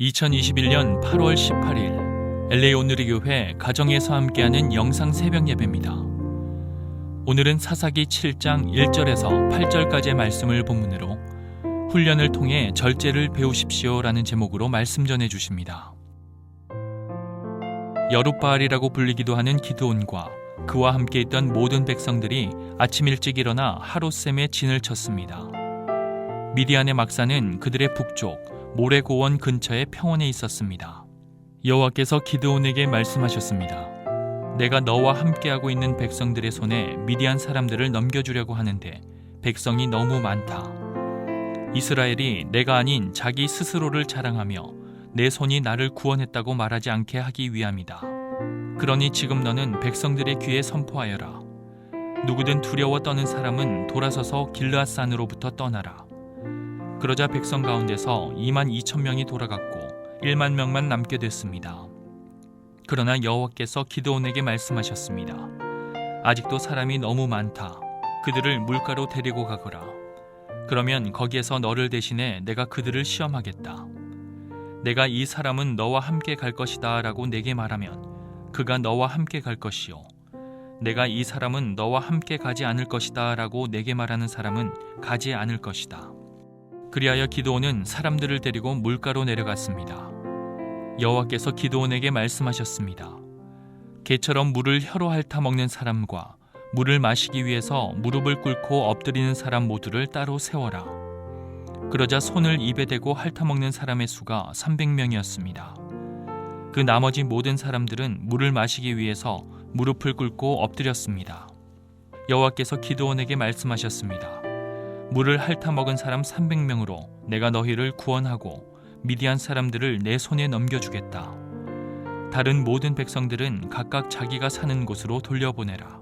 2021년 8월 18일 LA 오늘의 교회 가정에서 함께하는 영상 새벽 예배입니다. 오늘은 사사기 7장 1절에서 8절까지의 말씀을 본문으로 훈련을 통해 절제를 배우십시오라는 제목으로 말씀 전해 주십니다. 여룻바알이라고 불리기도 하는 기드온과 그와 함께 있던 모든 백성들이 아침 일찍 일어나 하롯셈에 진을 쳤습니다. 미디안의 막사는 그들의 북쪽 모레고원 근처의 평원에 있었습니다. 여호와께서 기드온에게 말씀하셨습니다. 내가 너와 함께하고 있는 백성들의 손에 미디안 사람들을 넘겨주려고 하는데 백성이 너무 많다. 이스라엘이 내가 아닌 자기 스스로를 자랑하며 내 손이 나를 구원했다고 말하지 않게 하기 위함이다. 그러니 지금 너는 백성들의 귀에 선포하여라. 누구든 두려워 떠는 사람은 돌아서서 길르앗산으로부터 떠나라. 그러자 백성 가운데서 22,000명이 돌아갔고 1만 명만 남게 됐습니다. 그러나 여호와께서 기드온에게 말씀하셨습니다. 아직도 사람이 너무 많다. 그들을 물가로 데리고 가거라. 그러면 거기에서 너를 대신해 내가 그들을 시험하겠다. 내가 이 사람은 너와 함께 갈 것이다 라고 내게 말하면 그가 너와 함께 갈 것이요. 내가 이 사람은 너와 함께 가지 않을 것이다 라고 내게 말하는 사람은 가지 않을 것이다. 그리하여 기드온은 사람들을 데리고 물가로 내려갔습니다. 여호와께서 기드온에게 말씀하셨습니다. 개처럼 물을 혀로 핥아 먹는 사람과 물을 마시기 위해서 무릎을 꿇고 엎드리는 사람 모두를 따로 세워라. 그러자 손을 입에 대고 핥아 먹는 사람의 수가 300명이었습니다. 그 나머지 모든 사람들은 물을 마시기 위해서 무릎을 꿇고 엎드렸습니다. 여호와께서 기드온에게 말씀하셨습니다. 물을 핥아 먹은 사람 300명으로 내가 너희를 구원하고 미디안 사람들을 내 손에 넘겨주겠다. 다른 모든 백성들은 각각 자기가 사는 곳으로 돌려보내라.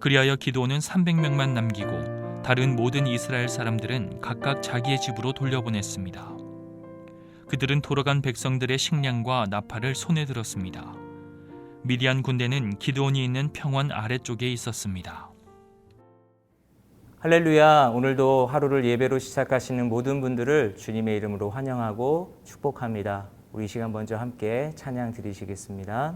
그리하여 기드온은 300명만 남기고 다른 모든 이스라엘 사람들은 각각 자기의 집으로 돌려보냈습니다. 그들은 돌아간 백성들의 식량과 나팔을 손에 들었습니다. 미디안 군대는 기드온이 있는 평원 아래쪽에 있었습니다. 할렐루야. 오늘도 하루를 예배로 시작하시는 모든 분들을 주님의 이름으로 환영하고 축복합니다. 우리 이 시간 먼저 함께 찬양 드리시겠습니다.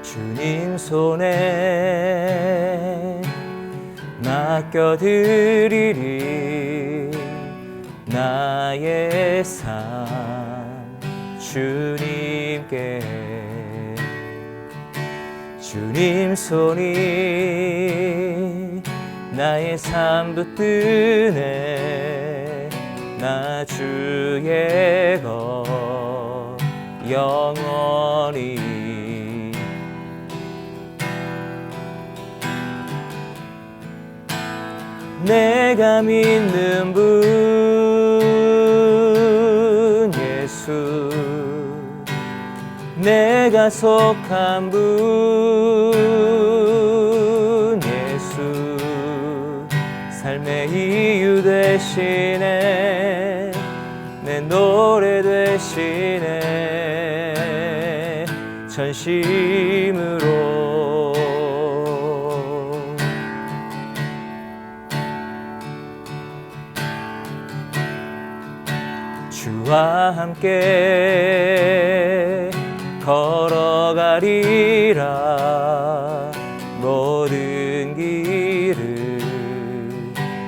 주님 손에 맡겨드리리 나의 삶 주님께 주님 손이 나의 삶 붙드네 나 주의 것 영원히 내가 믿는 분 예수 내가 속한 분 예수 삶의 이유 되시네 내 노래 되시네 전심으로 주와 함께 걸어가리라 모든 길을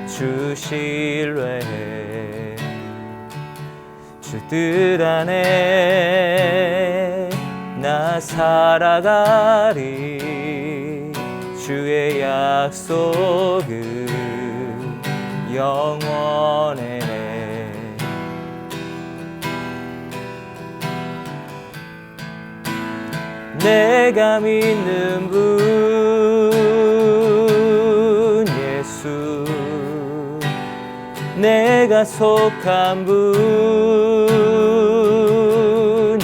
주 신뢰해 주 뜻 안에 나 살아가리 주의 약속은 영원해 내가 믿는 분 예수 내가 속한 분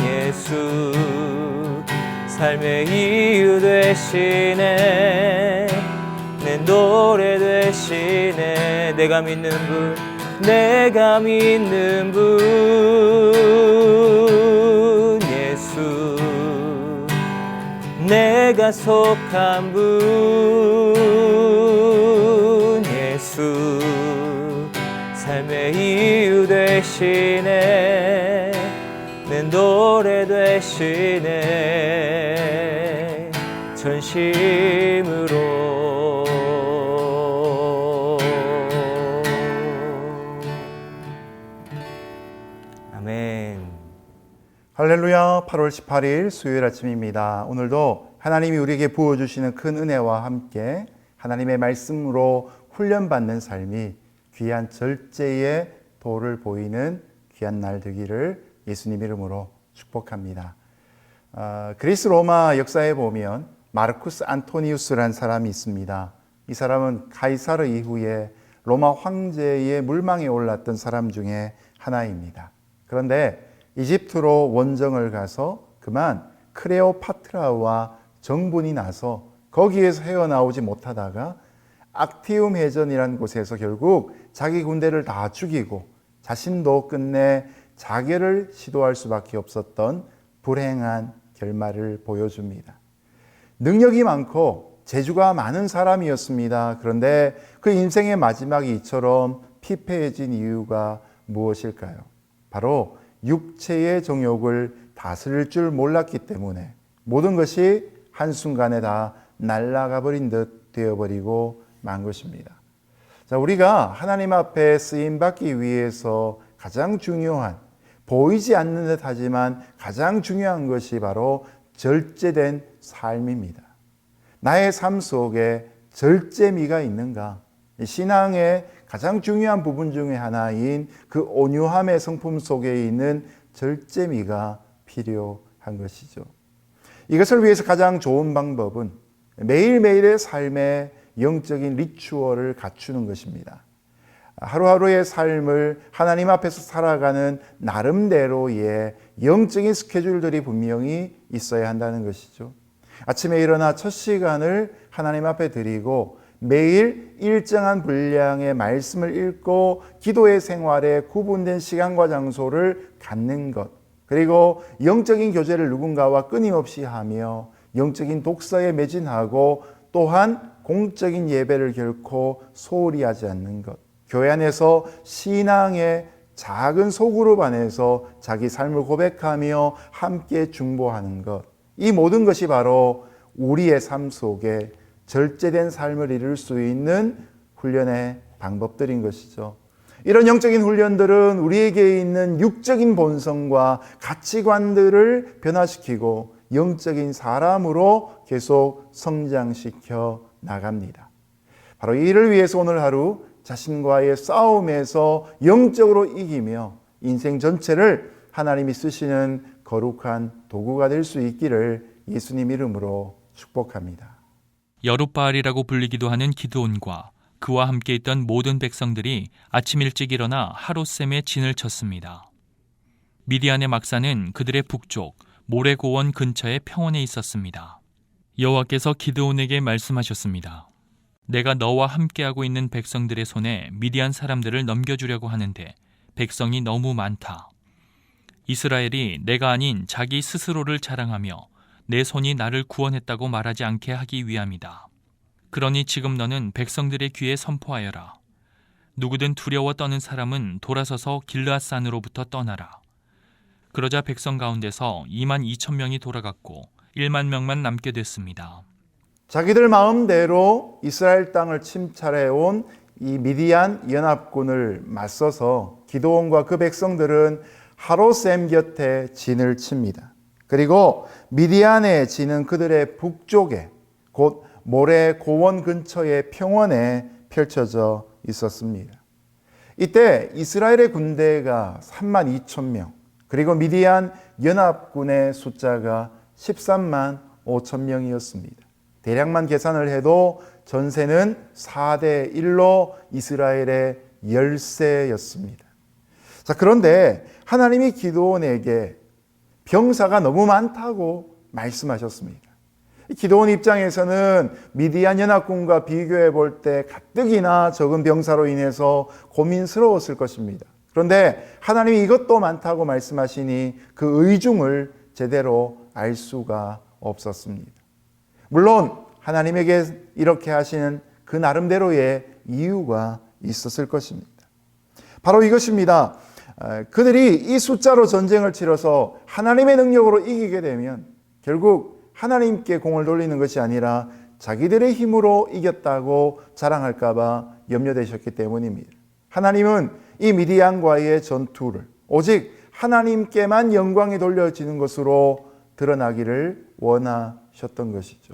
예수 삶의 이유 되시네 내 노래 되시네 내가 믿는 분 내가 믿는 분 예수 내가 속한 분 예수 삶의 이유 되시네 내 노래 되시네 전심으로 아멘. 할렐루야. 8월 18일 수요일 아침입니다. 오늘도 하나님이 우리에게 부어주시는 큰 은혜와 함께 하나님의 말씀으로 훈련받는 삶이 귀한 절제의 도를 보이는 귀한 날 되기를 예수님 이름으로 축복합니다. 그리스 로마 역사에 보면 마르쿠스 안토니우스라는 사람이 있습니다. 이 사람은 카이사르 이후에 로마 황제의 물망에 올랐던 사람 중에 하나입니다. 그런데 이집트로 원정을 가서 그만 크레오파트라와 정분이 나서 거기에서 헤어나오지 못하다가 악티움 해전이라는 곳에서 결국 자기 군대를 다 죽이고 자신도 끝내 자결을 시도할 수밖에 없었던 불행한 결말을 보여줍니다. 능력이 많고 재주가 많은 사람이었습니다. 그런데 그 인생의 마지막이 이처럼 피폐해진 이유가 무엇일까요? 바로 육체의 정욕을 다스릴 줄 몰랐기 때문에 모든 것이 한순간에 다 날아가 버린 듯 되어버리고 만 것입니다. 자, 우리가 하나님 앞에 쓰임받기 위해서 가장 중요한, 보이지 않는 듯 하지만 가장 중요한 것이 바로 절제된 삶입니다. 나의 삶 속에 절제미가 있는가? 신앙의 가장 중요한 부분 중에 하나인 그 온유함의 성품 속에 있는 절제미가 필요한 것이죠. 이것을 위해서 가장 좋은 방법은 매일매일의 삶의 영적인 리추얼을 갖추는 것입니다. 하루하루의 삶을 하나님 앞에서 살아가는 나름대로의 영적인 스케줄들이 분명히 있어야 한다는 것이죠. 아침에 일어나 첫 시간을 하나님 앞에 드리고 매일 일정한 분량의 말씀을 읽고 기도의 생활에 구분된 시간과 장소를 갖는 것, 그리고 영적인 교제를 누군가와 끊임없이 하며 영적인 독서에 매진하고 또한 공적인 예배를 결코 소홀히 하지 않는 것, 교회 안에서 신앙의 작은 소그룹 안에서 자기 삶을 고백하며 함께 중보하는 것, 이 모든 것이 바로 우리의 삶 속에 절제된 삶을 이룰 수 있는 훈련의 방법들인 것이죠. 이런 영적인 훈련들은 우리에게 있는 육적인 본성과 가치관들을 변화시키고 영적인 사람으로 계속 성장시켜 나갑니다. 바로 이를 위해서 오늘 하루 자신과의 싸움에서 영적으로 이기며 인생 전체를 하나님이 쓰시는 거룩한 도구가 될 수 있기를 예수님 이름으로 축복합니다. 여룻바알이라고 불리기도 하는 기드온과 그와 함께 있던 모든 백성들이 아침 일찍 일어나 하롯셈에 진을 쳤습니다. 미디안의 막사는 그들의 북쪽 모레고원 근처의 평원에 있었습니다. 여호와께서 기드온에게 말씀하셨습니다. 내가 너와 함께하고 있는 백성들의 손에 미디안 사람들을 넘겨주려고 하는데 백성이 너무 많다. 이스라엘이 내가 아닌 자기 스스로를 자랑하며 내 손이 나를 구원했다고 말하지 않게 하기 위함이다. 그러니 지금 너는 백성들의 귀에 선포하여라. 누구든 두려워 떠는 사람은 돌아서서 길르앗산으로부터 떠나라. 그러자 백성 가운데서 22,000명이 돌아갔고 1만 명만 남게 됐습니다. 자기들 마음대로 이스라엘 땅을 침탈해온 이 미디안 연합군을 맞서서 기드온과 그 백성들은 하롯셈 곁에 진을 칩니다. 그리고 미디안의 진은 그들의 북쪽에 곧 모래 고원 근처의 평원에 펼쳐져 있었습니다. 이때 이스라엘의 군대가 32,000명, 그리고 미디안 연합군의 숫자가 13만 5천 명이었습니다. 대략만 계산을 해도 전세는 4대 1로 이스라엘의 열세였습니다. 자, 그런데 하나님이 기드온에게 병사가 너무 많다고 말씀하셨습니다. 기드온 입장에서는 미디안 연합군과 비교해 볼 때 가뜩이나 적은 병사로 인해서 고민스러웠을 것입니다. 그런데 하나님이 이것도 많다고 말씀하시니 그 의중을 제대로 알 수가 없었습니다. 물론 하나님에게 이렇게 하시는 그 나름대로의 이유가 있었을 것입니다. 바로 이것입니다. 그들이 이 숫자로 전쟁을 치러서 하나님의 능력으로 이기게 되면 결국 하나님께 공을 돌리는 것이 아니라 자기들의 힘으로 이겼다고 자랑할까 봐 염려되셨기 때문입니다. 하나님은 이 미디안과의 전투를 오직 하나님께만 영광이 돌려지는 것으로 드러나기를 원하셨던 것이죠.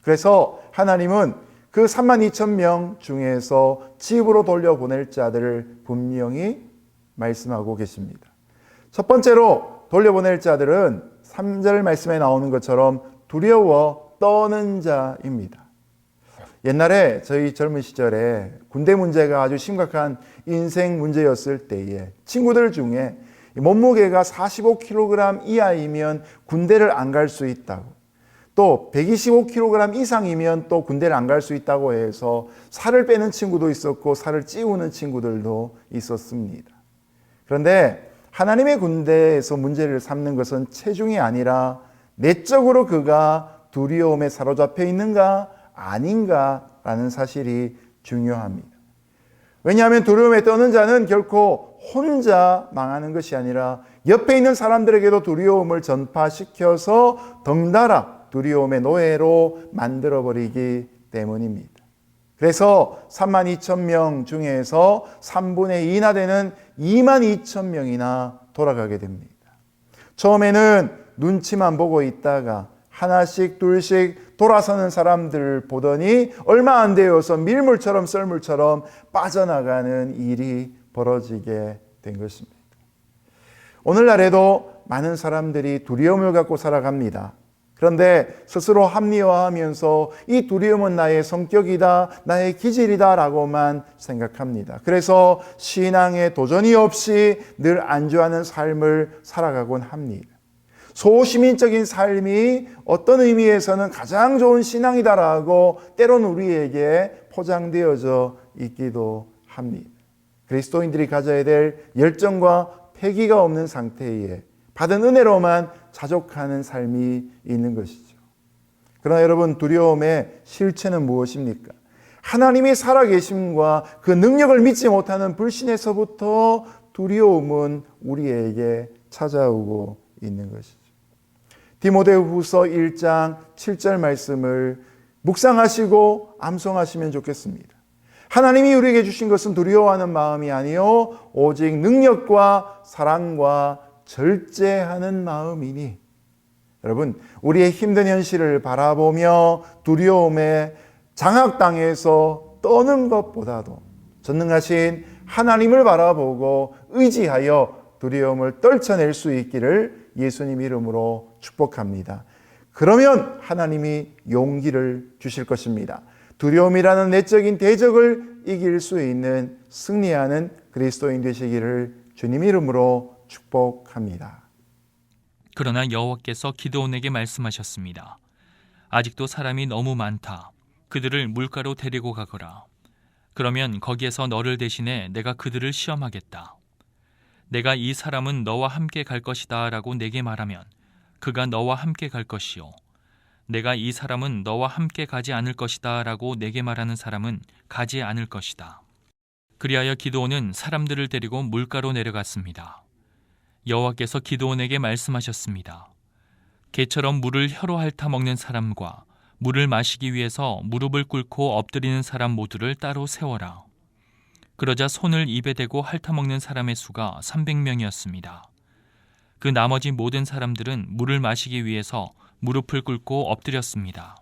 그래서 하나님은 그 32,000명 중에서 집으로 돌려보낼 자들을 분명히 말씀하고 계십니다. 첫 번째로 돌려보낼 자들은 3절 말씀에 나오는 것처럼 두려워 떠는 자입니다. 옛날에 저희 젊은 시절에 군대 문제가 아주 심각한 인생 문제였을 때에 친구들 중에 몸무게가 45kg 이하이면 군대를 안 갈 수 있다고, 또 125kg 이상이면 또 군대를 안 갈 수 있다고 해서 살을 빼는 친구도 있었고 살을 찌우는 친구들도 있었습니다. 그런데 하나님의 군대에서 문제를 삼는 것은 체중이 아니라 내적으로 그가 두려움에 사로잡혀 있는가 아닌가라는 사실이 중요합니다. 왜냐하면 두려움에 떠는 자는 결코 혼자 망하는 것이 아니라 옆에 있는 사람들에게도 두려움을 전파시켜서 덩달아 두려움의 노예로 만들어버리기 때문입니다. 그래서 32,000명 중에서 3분의 2나 되는 22,000명이나 돌아가게 됩니다. 처음에는 눈치만 보고 있다가 하나씩 둘씩 돌아서는 사람들을 보더니 얼마 안 되어서 밀물처럼 썰물처럼 빠져나가는 일이 벌어지게 된 것입니다. 오늘날에도 많은 사람들이 두려움을 갖고 살아갑니다. 그런데 스스로 합리화하면서 이 두려움은 나의 성격이다, 나의 기질이다 라고만 생각합니다. 그래서 신앙에 도전이 없이 늘 안주하는 삶을 살아가곤 합니다. 소시민적인 삶이 어떤 의미에서는 가장 좋은 신앙이다라고 때로는 우리에게 포장되어져 있기도 합니다. 그리스도인들이 가져야 될 열정과 패기가 없는 상태에 받은 은혜로만 자족하는 삶이 있는 것이죠. 그러나 여러분, 두려움의 실체는 무엇입니까? 하나님이 살아계심과 그 능력을 믿지 못하는 불신에서부터 두려움은 우리에게 찾아오고 있는 것이죠. 디모데후서 1장 7절 말씀을 묵상하시고 암송하시면 좋겠습니다. 하나님이 우리에게 주신 것은 두려워하는 마음이 아니요 오직 능력과 사랑과 절제하는 마음이니. 여러분, 우리의 힘든 현실을 바라보며 두려움에 장악당해서 떠는 것보다도 전능하신 하나님을 바라보고 의지하여 두려움을 떨쳐낼 수 있기를 예수님 이름으로 축복합니다. 그러면 하나님이 용기를 주실 것입니다. 두려움이라는 내적인 대적을 이길 수 있는 승리하는 그리스도인 되시기를 주님 이름으로 축복합니다. 그러나 여호와께서 기드온에게 말씀하셨습니다. 아직도 사람이 너무 많다. 그들을 물가로 데리고 가거라. 그러면 거기에서 너를 대신해 내가 그들을 시험하겠다. 내가 이 사람은 너와 함께 갈 것이다 라고 내게 말하면 그가 너와 함께 갈 것이요. 내가 이 사람은 너와 함께 가지 않을 것이다 라고 내게 말하는 사람은 가지 않을 것이다. 그리하여 기드온은 사람들을 데리고 물가로 내려갔습니다. 여호와께서 기드온에게 말씀하셨습니다. 개처럼 물을 혀로 핥아 먹는 사람과 물을 마시기 위해서 무릎을 꿇고 엎드리는 사람 모두를 따로 세워라. 그러자 손을 입에 대고 핥아먹는 사람의 수가 300명이었습니다. 그 나머지 모든 사람들은 물을 마시기 위해서 무릎을 꿇고 엎드렸습니다.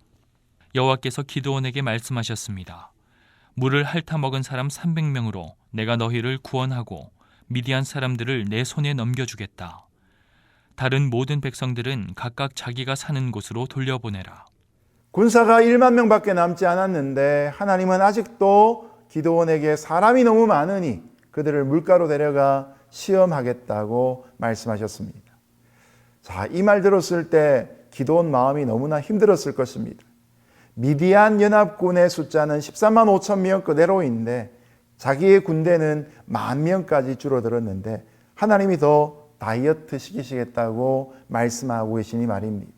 여호와께서 기드온에게 말씀하셨습니다. 물을 핥아먹은 사람 300명으로 내가 너희를 구원하고 미디안 사람들을 내 손에 넘겨주겠다. 다른 모든 백성들은 각각 자기가 사는 곳으로 돌려보내라. 군사가 1만 명밖에 남지 않았는데 하나님은 아직도 기드온에게 사람이 너무 많으니 그들을 물가로 데려가 시험하겠다고 말씀하셨습니다. 자, 이 말 들었을 때 기드온 마음이 너무나 힘들었을 것입니다. 미디안 연합군의 숫자는 13만 5천 명 그대로인데 자기의 군대는 10,000명까지 줄어들었는데 하나님이 더 다이어트 시키시겠다고 말씀하고 계시니 말입니다.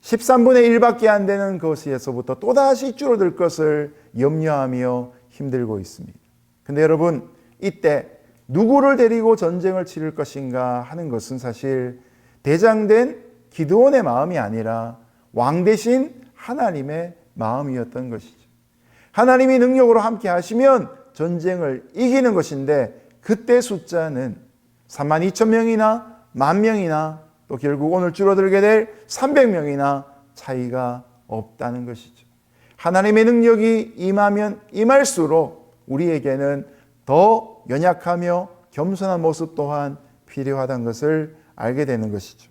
13분의 1밖에 안 되는 것에서부터 또다시 줄어들 것을 염려하며 힘들고 있습니다. 근데 여러분, 이때 누구를 데리고 전쟁을 치를 것인가 하는 것은 사실 대장된 기드온의 마음이 아니라 왕 대신 하나님의 마음이었던 것이죠. 하나님이 능력으로 함께 하시면 전쟁을 이기는 것인데, 그때 숫자는 32,000명이나 10,000명이나 또 결국 오늘 줄어들게 될 300명이나 차이가 없다는 것이죠. 하나님의 능력이 임하면 임할수록 우리에게는 더 연약하며 겸손한 모습 또한 필요하다는 것을 알게 되는 것이죠.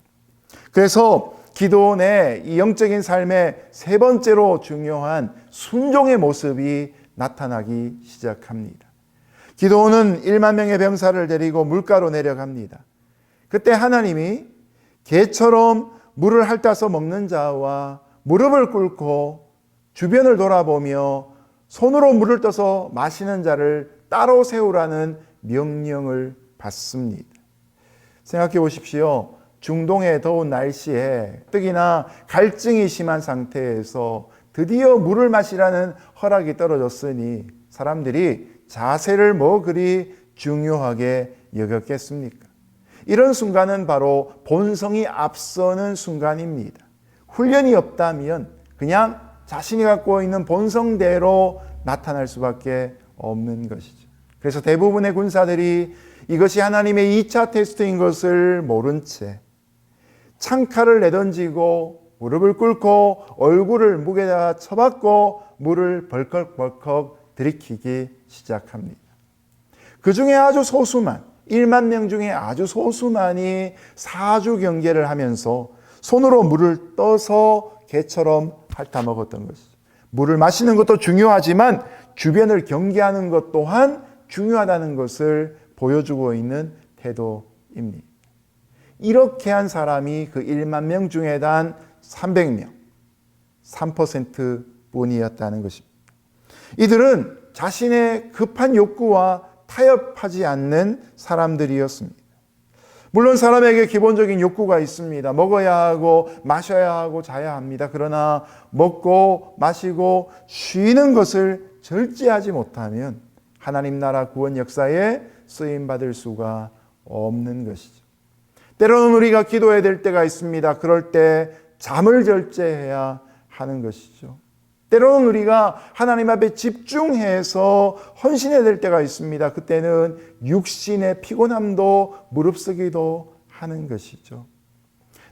그래서 기드온의 이 영적인 삶의 세 번째로 중요한 순종의 모습이 나타나기 시작합니다. 기드온은 1만 명의 병사를 데리고 물가로 내려갑니다. 그때 하나님이 개처럼 물을 핥아서 먹는 자와 무릎을 꿇고 주변을 돌아보며 손으로 물을 떠서 마시는 자를 따로 세우라는 명령을 받습니다. 생각해 보십시오. 중동의 더운 날씨에 특히나 갈증이 심한 상태에서 드디어 물을 마시라는 허락이 떨어졌으니 사람들이 자세를 뭐 그리 중요하게 여겼겠습니까? 이런 순간은 바로 본성이 앞서는 순간입니다. 훈련이 없다면 그냥 자신이 갖고 있는 본성대로 나타날 수밖에 없는 것이죠. 그래서 대부분의 군사들이 이것이 하나님의 2차 테스트인 것을 모른 채 창칼을 내던지고 무릎을 꿇고 얼굴을 목에다 쳐박고 물을 벌컥벌컥 들이키기 시작합니다. 그 중에 아주 소수만, 1만 명 중에 아주 소수만이 사주 경계를 하면서 손으로 물을 떠서 개처럼 핥아 먹었던 것이죠. 물을 마시는 것도 중요하지만 주변을 경계하는 것 또한 중요하다는 것을 보여주고 있는 태도입니다. 이렇게 한 사람이 그 1만 명 중에 단 300명, 3% 뿐이었다는 것입니다. 이들은 자신의 급한 욕구와 타협하지 않는 사람들이었습니다. 물론 사람에게 기본적인 욕구가 있습니다. 먹어야 하고 마셔야 하고 자야 합니다. 그러나 먹고 마시고 쉬는 것을 절제하지 못하면 하나님 나라 구원 역사에 쓰임받을 수가 없는 것이죠. 때로는 우리가 기도해야 될 때가 있습니다. 그럴 때 잠을 절제해야 하는 것이죠. 때로는 우리가 하나님 앞에 집중해서 헌신해야 될 때가 있습니다. 그때는 육신의 피곤함도 무릅쓰기도 하는 것이죠.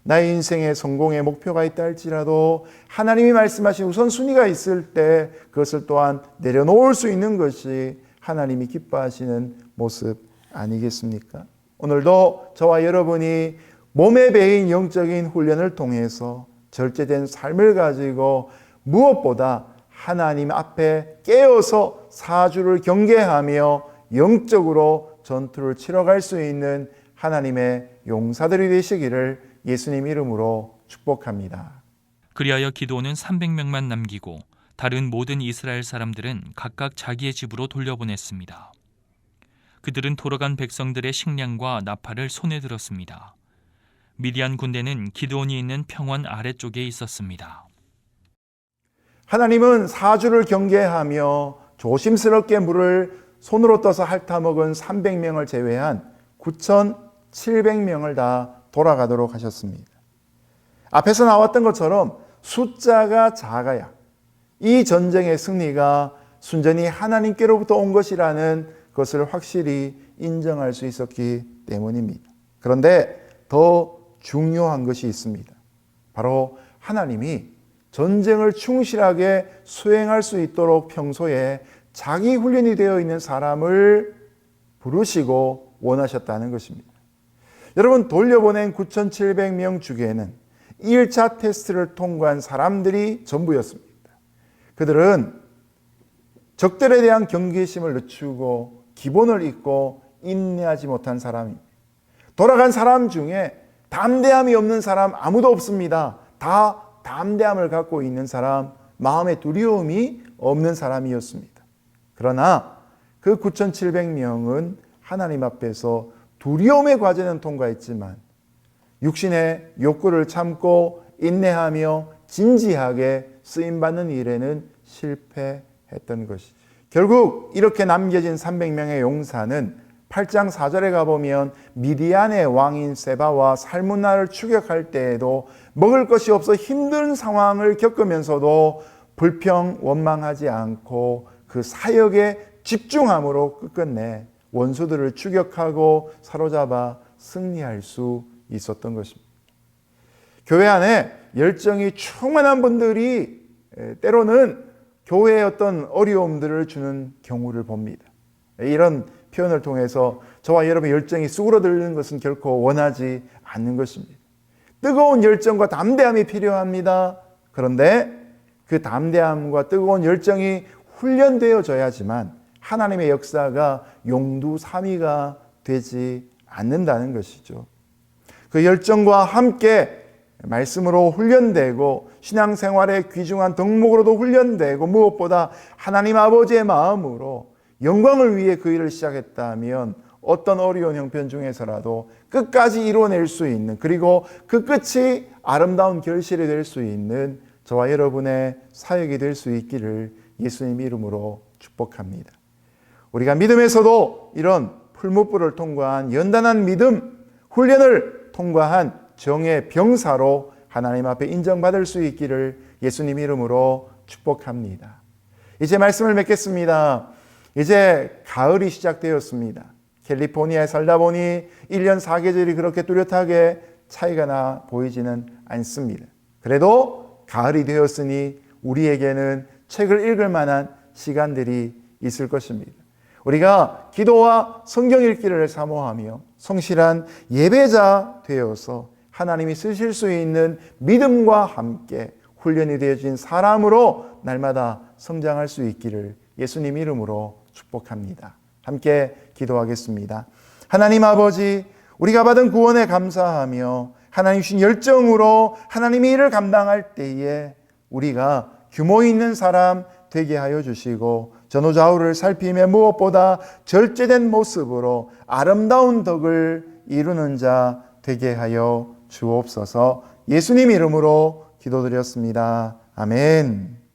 나의 인생의 성공의 목표가 있다 할지라도 하나님이 말씀하신 우선순위가 있을 때 그것을 또한 내려놓을 수 있는 것이 하나님이 기뻐하시는 모습 아니겠습니까? 오늘도 저와 여러분이 몸에 배인 영적인 훈련을 통해서 절제된 삶을 가지고 무엇보다 하나님 앞에 깨어서 사주를 경계하며 영적으로 전투를 치러갈 수 있는 하나님의 용사들이 되시기를 예수님 이름으로 축복합니다. 그리하여 기드온은 300명만 남기고 다른 모든 이스라엘 사람들은 각각 자기의 집으로 돌려보냈습니다. 그들은 돌아간 백성들의 식량과 나팔을 손에 들었습니다. 미디안 군대는 기드온이 있는 평원 아래쪽에 있었습니다. 하나님은 사주를 경계하며 조심스럽게 물을 손으로 떠서 핥아먹은 300명을 제외한 9,700명을 다 돌아가도록 하셨습니다. 앞에서 나왔던 것처럼 숫자가 작아야 이 전쟁의 승리가 순전히 하나님께로부터 온 것이라는 것을 확실히 인정할 수 있었기 때문입니다. 그런데 더 중요한 것이 있습니다. 바로 하나님이 전쟁을 충실하게 수행할 수 있도록 평소에 자기 훈련이 되어 있는 사람을 부르시고 원하셨다는 것입니다. 여러분, 돌려보낸 9,700명 중에는 1차 테스트를 통과한 사람들이 전부였습니다. 그들은 적들에 대한 경계심을 늦추고 기본을 잊고 인내하지 못한 사람입니다. 돌아간 사람 중에 담대함이 없는 사람 아무도 없습니다. 다 담대함을 갖고 있는 사람, 마음에 두려움이 없는 사람이었습니다. 그러나 그 9,700명은 하나님 앞에서 두려움의 과제는 통과했지만 육신의 욕구를 참고 인내하며 진지하게 쓰임받는 일에는 실패했던 것이죠. 결국 이렇게 남겨진 300명의 용사는 8장 4절에 가보면 미디안의 왕인 세바와 살문나를 추격할 때에도 먹을 것이 없어 힘든 상황을 겪으면서도 불평 원망하지 않고 그 사역에 집중함으로 끝끝내 원수들을 추격하고 사로잡아 승리할 수 있었던 것입니다. 교회 안에 열정이 충만한 분들이 때로는 교회의 어떤 어려움들을 주는 경우를 봅니다. 이런 표현을 통해서 저와 여러분의 열정이 수그러드는 것은 결코 원하지 않는 것입니다. 뜨거운 열정과 담대함이 필요합니다. 그런데 그 담대함과 뜨거운 열정이 훈련되어져야지만 하나님의 역사가 용두사미가 되지 않는다는 것이죠. 그 열정과 함께 말씀으로 훈련되고 신앙생활의 귀중한 덕목으로도 훈련되고 무엇보다 하나님 아버지의 마음으로 영광을 위해 그 일을 시작했다면 어떤 어려운 형편 중에서라도 끝까지 이루어낼 수 있는, 그리고 그 끝이 아름다운 결실이 될 수 있는 저와 여러분의 사역이 될 수 있기를 예수님 이름으로 축복합니다. 우리가 믿음에서도 이런 풀무불을 통과한 연단한 믿음, 훈련을 통과한 정의 병사로 하나님 앞에 인정받을 수 있기를 예수님 이름으로 축복합니다. 이제 말씀을 맺겠습니다. 이제 가을이 시작되었습니다. 캘리포니아에 살다 보니 1년 4계절이 그렇게 뚜렷하게 차이가 나 보이지는 않습니다. 그래도 가을이 되었으니 우리에게는 책을 읽을 만한 시간들이 있을 것입니다. 우리가 기도와 성경 읽기를 사모하며 성실한 예배자 되어서 하나님이 쓰실 수 있는 믿음과 함께 훈련이 되어진 사람으로 날마다 성장할 수 있기를 예수님 이름으로 축복합니다. 함께 기도하겠습니다. 하나님 아버지, 우리가 받은 구원에 감사하며 하나님 주신 열정으로 하나님의 일을 감당할 때에 우리가 규모 있는 사람 되게 하여 주시고 전후좌우를 살피며 무엇보다 절제된 모습으로 아름다운 덕을 이루는 자 되게 하여 주옵소서. 예수님 이름으로 기도드렸습니다. 아멘.